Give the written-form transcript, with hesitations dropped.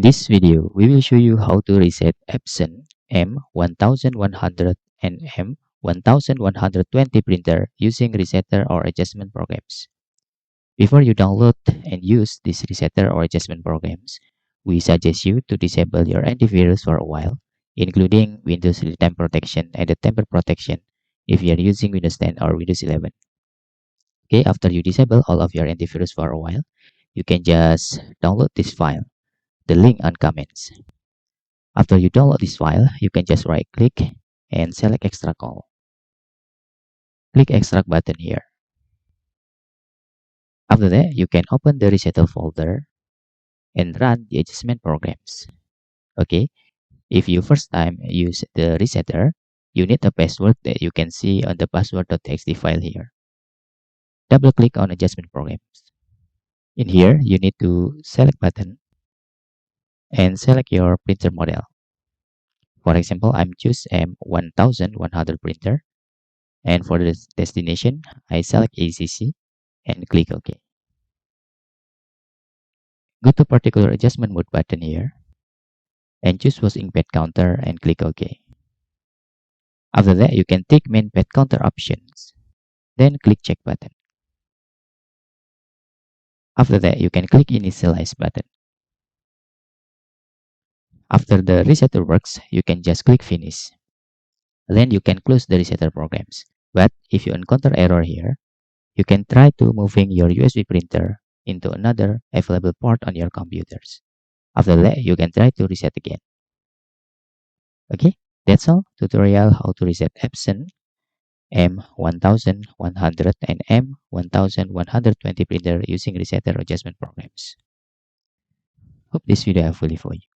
this video, we will show you how to reset Epson M1100 and M1120 printer using resetter or adjustment programs. Before you download and use these resetter or adjustment programs, we suggest you to disable your antivirus for a while, including Windows Real-Time Protection and the Temper Protection if you are using Windows 10 or Windows 11. Okay, after you disable all of your antivirus for a while, you can just download this file, the link on comments. After you download this file, you can just right click and select extract all. Click extract button here. After that, you can open the resetter folder and run the adjustment programs. Okay, if you first time use the resetter, you need a password that you can see on the password.txt file here. Double click on adjustment programs. In here, you need to select button and select your printer model. For example, I'm choose M1100 printer, and for the destination, I select ACC and click OK. Go to particular adjustment mode button here and choose was ink pad counter and click OK. After that, you can take main pad counter options, then click check button. After that, you can click initialize button. After the resetter works, you can just click finish. Then you can close the resetter programs. But if you encounter error here, you can try to moving your USB printer into another available port on your computers. After that, you can try to reset again. Okay, that's all. Tutorial how to reset Epson M1100 and M1120 printer using resetter adjustment programs. Hope this video helpful for you.